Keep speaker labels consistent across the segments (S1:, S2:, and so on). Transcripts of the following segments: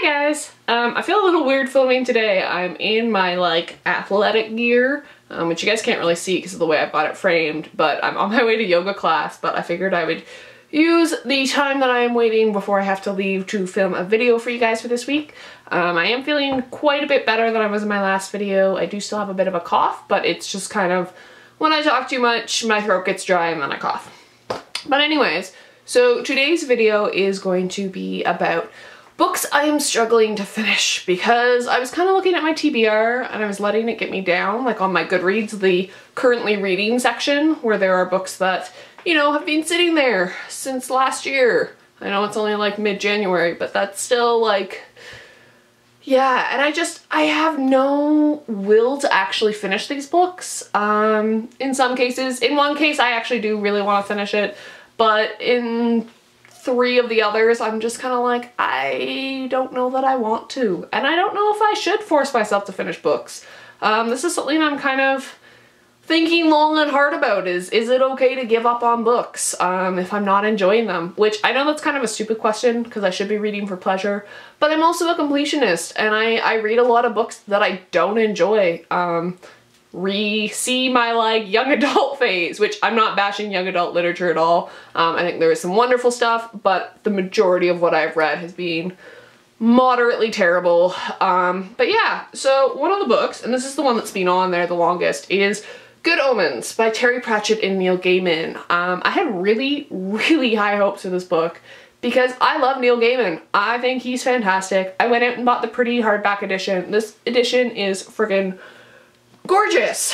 S1: guys! I feel a little weird filming today. I'm in my like athletic gear, which you guys can't really see because of the way I've got it framed, but I'm on my way to yoga class, but I figured I would use the time that I am waiting before I have to leave to film a video for you guys for this week. I am feeling quite a bit better than I was in my last video. I do still have a bit of a cough, but it's just kind of when I talk too much, my throat gets dry and then I cough. But anyways, so today's video is going to be about books I am struggling to finish because I was kind of looking at my TBR and I was letting it get me down, like on my Goodreads, the currently reading section, where there are books that, you know, have been sitting there since last year. I know it's only like mid-January, but that's still like, yeah, and I have no will to actually finish these books. In some cases, in one case I actually do really want to finish it, but in 3 of the others, I'm just kind of like, I don't know that I want to. And I don't know if I should force myself to finish books. This is something I'm kind of thinking long and hard about. Is it okay to give up on books if I'm not enjoying them? Which I know that's kind of a stupid question because I should be reading for pleasure, but I'm also a completionist and I read a lot of books that I don't enjoy. See my like young adult phase, which I'm not bashing young adult literature at all. I think there is some wonderful stuff, but the majority of what I've read has been moderately terrible. But yeah, so one of the books, and this is the one that's been on there the longest, is Good Omens by Terry Pratchett and Neil Gaiman. I had really, really high hopes for this book because I love Neil Gaiman. I think he's fantastic. I went out and bought the pretty hardback edition. This edition is friggin' gorgeous,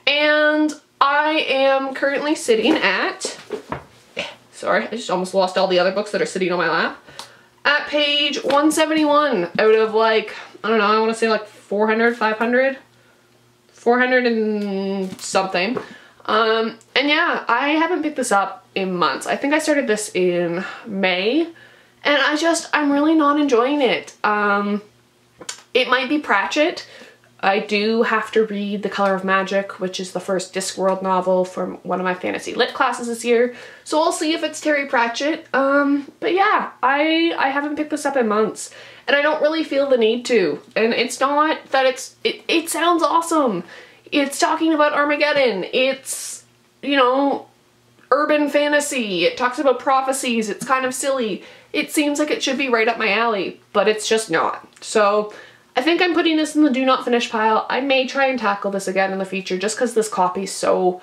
S1: and I am currently sitting at, sorry, I just almost lost all the other books that are sitting on my lap, at page 171 out of like, I don't know, I want to say like 400, 500, 400 and something. And yeah, I haven't picked this up in months. I think I started this in May, and I'm really not enjoying it. It might be Pratchett. I do have to read The Color of Magic, which is the first Discworld novel from one of my fantasy lit classes this year. So I'll see if it's Terry Pratchett. But yeah, I haven't picked this up in months and I don't really feel the need to. And it's not that it sounds awesome. It's talking about Armageddon. It's, you know, urban fantasy. It talks about prophecies. It's kind of silly. It seems like it should be right up my alley, but it's just not. So I think I'm putting this in the do not finish pile. I may try and tackle this again in the future just because this copy is so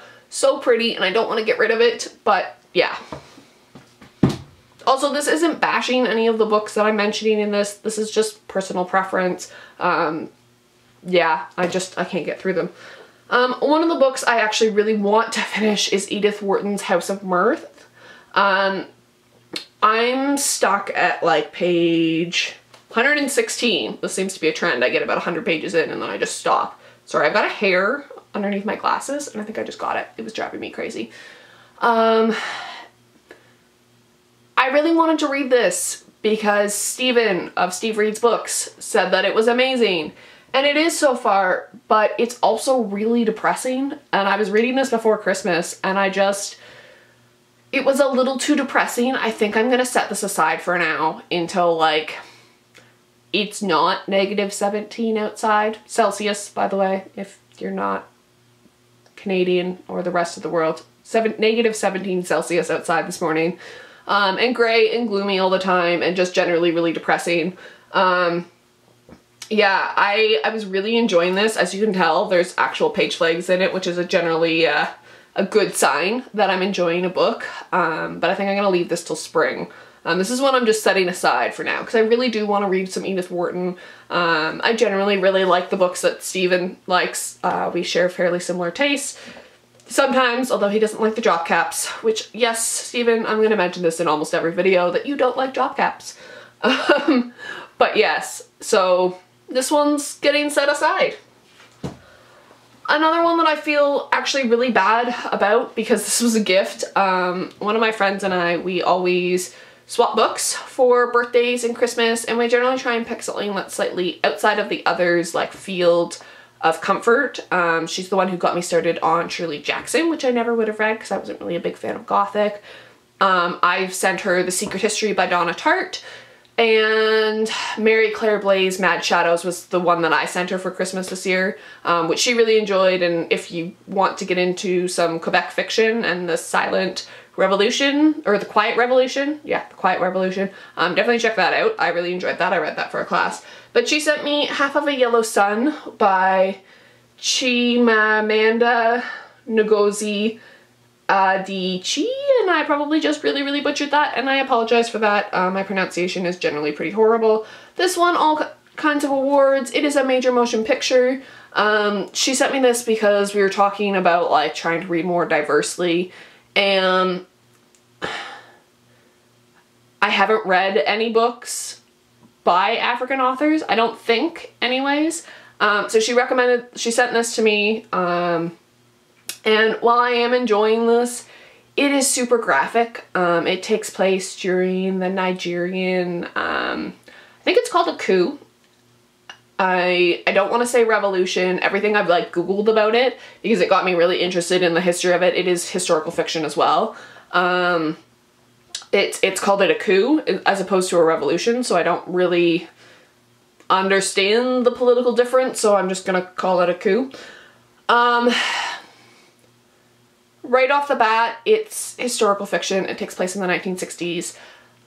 S1: pretty and I don't want to get rid of it, but yeah. Also, this isn't bashing any of the books that I'm mentioning in this. This is just personal preference. Yeah, I can't get through them. One of the books I actually really want to finish is Edith Wharton's House of Mirth. I'm stuck at like page 116. This seems to be a trend. I get about 100 pages in and then I just stop. Sorry, I've got a hair underneath my glasses and I think I just got it. It was driving me crazy. I really wanted to read this because Steven of Steve Reads Books said that it was amazing. And it is so far, but it's also really depressing. And I was reading this before Christmas and it was a little too depressing. I think I'm gonna set this aside for now until like it's not -17 outside. Celsius, by the way, if you're not Canadian or the rest of the world. -17 Celsius outside this morning. And gray and gloomy all the time and just generally really depressing. Yeah, I was really enjoying this. As you can tell, there's actual page flags in it, which is generally a good sign that I'm enjoying a book. But I think I'm gonna leave this till spring. This is one I'm just setting aside for now because I really do want to read some Edith Wharton. I generally really like the books that Steven likes. We share fairly similar tastes. Sometimes, although he doesn't like the drop caps, which, yes, Steven, I'm going to mention this in almost every video, that you don't like drop caps. But yes, so this one's getting set aside. Another one that I feel actually really bad about because this was a gift. One of my friends and I, we always swap books for birthdays and Christmas, and we generally try and pick something that's slightly outside of the others, like field of comfort. She's the one who got me started on Shirley Jackson, which I never would have read because I wasn't really a big fan of Gothic. I've sent her The Secret History by Donna Tartt, And Mary Claire Blaise Mad Shadows was the one that I sent her for Christmas this year, which she really enjoyed. And if you want to get into some Quebec fiction and the silent revolution, or the quiet revolution, yeah, the quiet revolution, definitely check that out. I really enjoyed that. I read that for a class. But she sent me Half of a Yellow Sun by Chimamanda Ngozi Adichie, and I probably just really butchered that, and I apologize for that. My pronunciation is generally pretty horrible. This won all kinds of awards. It is a major motion picture. She sent me this because we were talking about like trying to read more diversely, and I haven't read any books by African authors, I don't think anyways. So she sent this to me, and while I am enjoying this, it is super graphic. It takes place during the Nigerian, I think it's called a coup. I don't want to say revolution. Everything I've like Googled about it, because it got me really interested in the history of it. It is historical fiction as well. It's called it a coup as opposed to a revolution, so I don't really understand the political difference, so I'm just gonna call it a coup. Right off the bat, it's historical fiction. It takes place in the 1960s.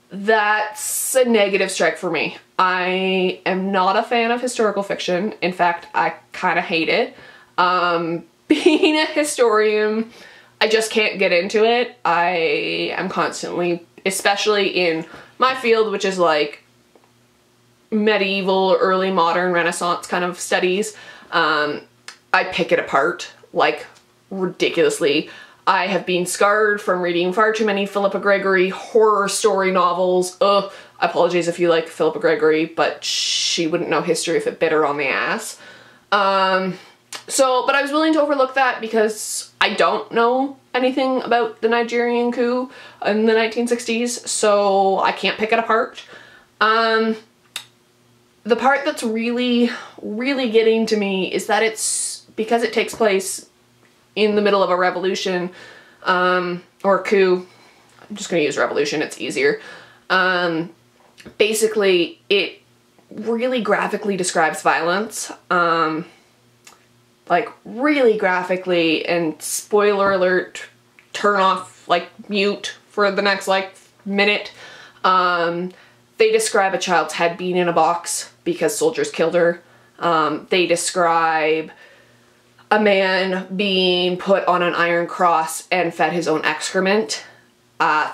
S1: That's a negative strike for me. I am not a fan of historical fiction. In fact, I kind of hate it. Being a historian, I just can't get into it. I am constantly, especially in my field, which is like medieval, early modern, Renaissance kind of studies, I pick it apart like ridiculously. I have been scarred from reading far too many Philippa Gregory horror story novels. Ugh, I apologize if you like Philippa Gregory, but she wouldn't know history if it bit her on the ass. But I was willing to overlook that because I don't know anything about the Nigerian coup in the 1960s, so I can't pick it apart. The part that's really getting to me is that it's, because it takes place in the middle of a revolution, or a coup. I'm just gonna use revolution, it's easier. Basically, it really graphically describes violence, like really graphically, and spoiler alert, turn off, like mute for the next like minute. They describe a child's head being in a box because soldiers killed her. They describe a man being put on an iron cross and fed his own excrement.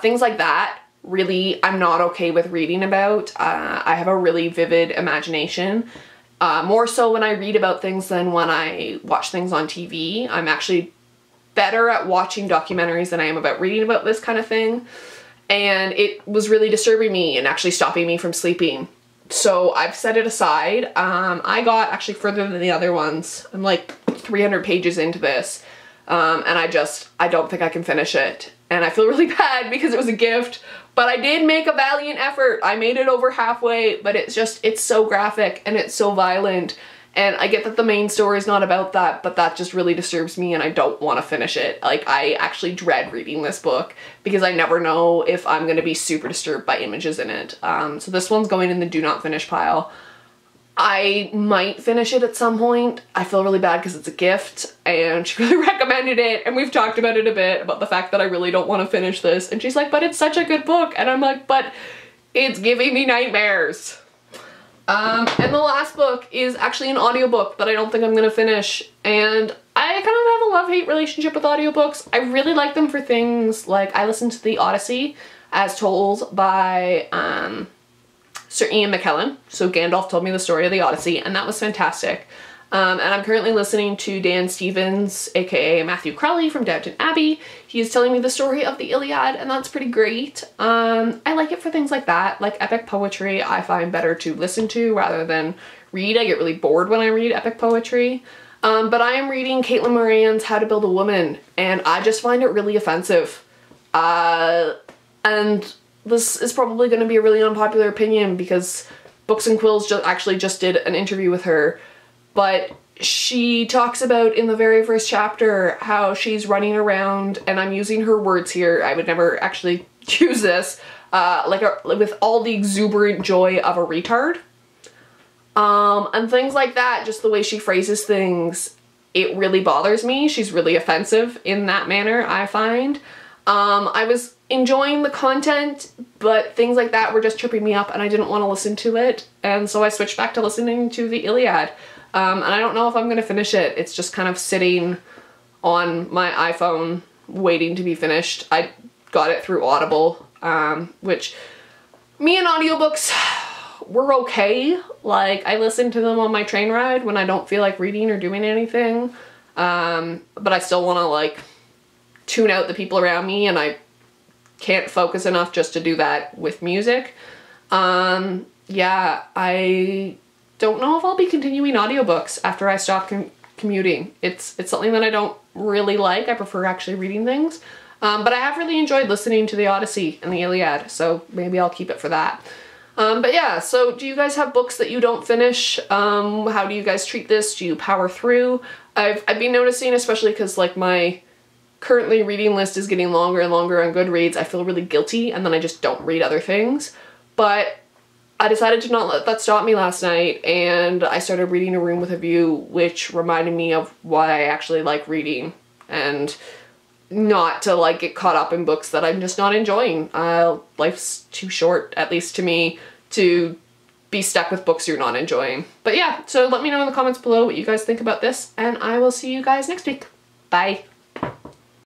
S1: Things like that, really, I'm not okay with reading about. I have a really vivid imagination. More so when I read about things than when I watch things on TV. I'm actually better at watching documentaries than I am about reading about this kind of thing. And it was really disturbing me and actually stopping me from sleeping. So I've set it aside. I got actually further than the other ones. I'm like 300 pages into this, and I don't think I can finish it. And I feel really bad because it was a gift, but I did make a valiant effort. I made it over halfway, but it's so graphic and it's so violent. And I get that the main story is not about that, but that just really disturbs me and I don't want to finish it. Like, I actually dread reading this book because I never know if I'm going to be super disturbed by images in it. So this one's going in the do not finish pile. I might finish it at some point. I feel really bad because it's a gift and she really recommended it, and we've talked about it a bit, about the fact that I really don't want to finish this. And she's like, but it's such a good book. And I'm like, but it's giving me nightmares. And the last book is actually an audiobook that I don't think I'm gonna finish, and I kind of have a love-hate relationship with audiobooks. I really like them for things like, I listened to The Odyssey as told by Sir Ian McKellen. So Gandalf told me the story of The Odyssey, and that was fantastic. And I'm currently listening to Dan Stevens, aka Matthew Crowley from Downton Abbey. He is telling me the story of the Iliad, and that's pretty great. I like it for things like that. Like epic poetry, I find better to listen to rather than read. I get really bored when I read epic poetry. But I am reading Caitlin Moran's How to Build a Woman, and I just find it really offensive. And this is probably going to be a really unpopular opinion because Books and Quills actually just did an interview with her. But she talks about in the very first chapter how she's running around, and I'm using her words here, I would never actually use this, with all the exuberant joy of a retard. And things like that, just the way she phrases things, it really bothers me. She's really offensive in that manner, I find. I was enjoying the content, but things like that were just tripping me up and I didn't want to listen to it. And so I switched back to listening to the Iliad. And I don't know if I'm going to finish it. It's just kind of sitting on my iPhone waiting to be finished. I got it through Audible, which me and audiobooks were okay. Like, I listen to them on my train ride when I don't feel like reading or doing anything. But I still want to like tune out the people around me, and I can't focus enough just to do that with music. Yeah, I don't know if I'll be continuing audiobooks after I stop commuting. It's something that I don't really like. I prefer actually reading things. But I have really enjoyed listening to the Odyssey and the Iliad, so maybe I'll keep it for that. But yeah, so do you guys have books that you don't finish? How do you guys treat this? Do you power through? I've been noticing, especially because like my currently reading list is getting longer and longer on Goodreads, I feel really guilty and then I just don't read other things. But I decided to not let that stop me last night, and I started reading A Room with a View, which reminded me of why I actually like reading, and not to like get caught up in books that I'm just not enjoying. Life's too short, at least to me, to be stuck with books you're not enjoying. But yeah, so let me know in the comments below what you guys think about this, and I will see you guys next week. Bye.